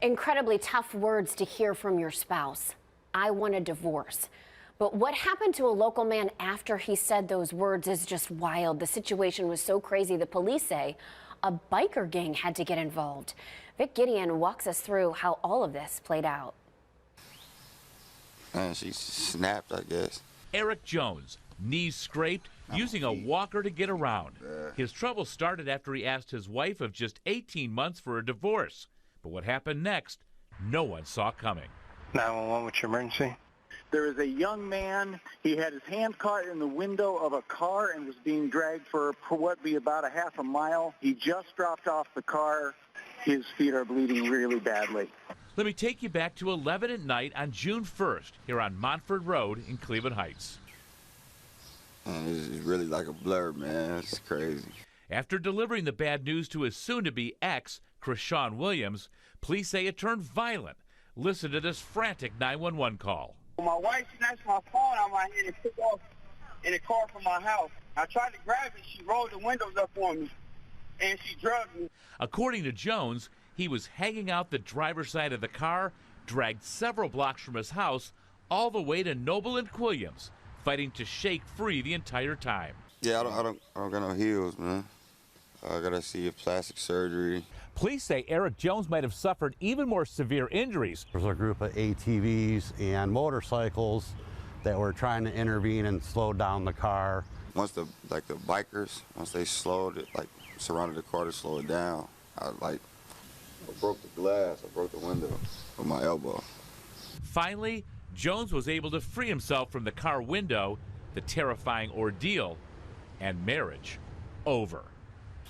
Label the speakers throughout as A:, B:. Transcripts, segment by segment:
A: Incredibly tough words to hear from your spouse. I want a divorce. But what happened to a local man after he said those words is just wild. The situation was so crazy, the police say a biker gang had to get involved. Vic Gideon walks us through how all of this played out.
B: And she snapped, I guess.
C: Eric Jones, knees scraped, using a walker to get around. His trouble started after he asked his wife of just 18 months for a divorce. But what happened next, no one saw coming.
D: 911, what's your emergency?
E: There is a young man. He had his hand caught in the window of a car and was being dragged for what would be about a half a mile. He just dropped off the car. His feet are bleeding really badly.
C: Let me take you back to 11 at night on June 1st here on Montford Road in Cleveland Heights.
B: It's really like a blur, man. It's crazy.
C: After delivering the bad news to his soon-to-be ex, Krishawn Williams, police say it turned violent. Listen to this frantic 911 call.
F: My wife snatched my phone out of my hand and took off in the car from my house. I tried to grab it. She rolled the windows up on me, and she drugged me.
C: According to Jones, he was hanging out the driver's side of the car, dragged several blocks from his house, all the way to Noble and Quilliams, fighting to shake free the entire time.
B: Yeah, I don't got no heels, man. I gotta see a plastic surgery.
C: Police say Eric Jones might have suffered even more severe injuries.
G: There was a group of ATVs and motorcycles that were trying to intervene and slow down the car.
B: Once the bikers, once they slowed it, like surrounded the car to slow it down, I broke the glass, I broke the window with my elbow.
C: Finally, Jones was able to free himself from the car window, the terrifying ordeal, and marriage over.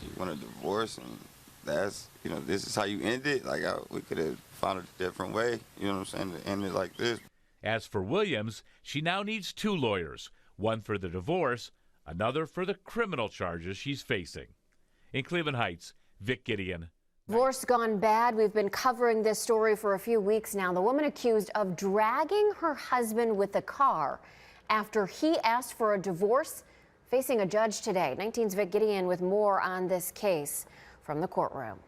B: You want a divorce, and that's, this is how you end it. Like, we could have found a different way, you know what I'm saying, to end it like this.
C: As for Williams, she now needs two lawyers, one for the divorce, another for the criminal charges she's facing. In Cleveland Heights, Vic Gideon.
A: Divorce gone bad. We've been covering this story for a few weeks now. The woman accused of dragging her husband with a car after he asked for a divorce, facing a judge today. 19's Vic Gideon with more on this case from the courtroom.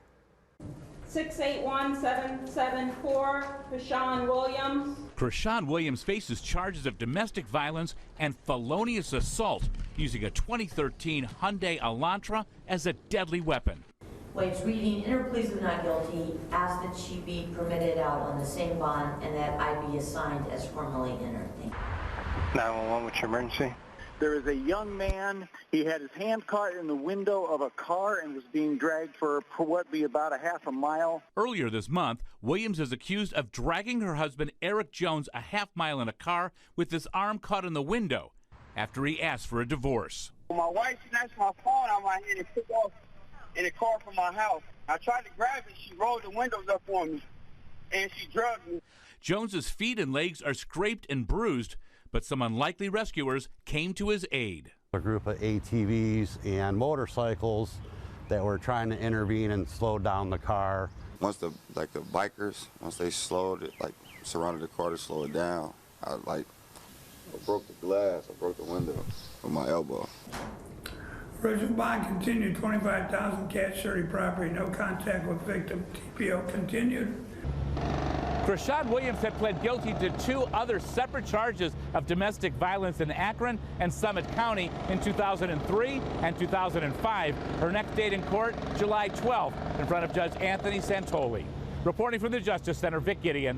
H: 681-774, Krishawn Williams.
C: Krishawn Williams faces charges of domestic violence and felonious assault using a 2013 Hyundai Elantra as a deadly weapon.
I: Wade's reading in her pleas of not guilty asked that she be permitted out on the same bond and that I be assigned as formerly entered.
D: 911, what's your emergency?
E: There is a young man. He had his hand caught in the window of a car and was being dragged for what would be about a half a mile.
C: Earlier this month, Williams is accused of dragging her husband Eric Jones a half mile in a car with his arm caught in the window after he asked for a divorce.
F: My wife snatched my phone out of my hand and took off in the car from my house. I tried to grab it. She rolled the windows up on me, and she drugged me.
C: Jones's feet and legs are scraped and bruised, but some unlikely rescuers came to his aid.
G: A group of ATVs and motorcycles that were trying to intervene and slow down the car.
B: Once the bikers, once they slowed it, surrounded the car to slow it down, I broke the glass, I broke the window with my elbow.
J: Original bond continued, $25,000 cash, surety property, no contact with victim. TPO continued.
C: Krishawn Williams had pled guilty to two other separate charges of domestic violence in Akron and Summit County in 2003 and 2005. Her next date in court, July 12th, in front of Judge Anthony Santoli. Reporting from the Justice Center, Vic Gideon.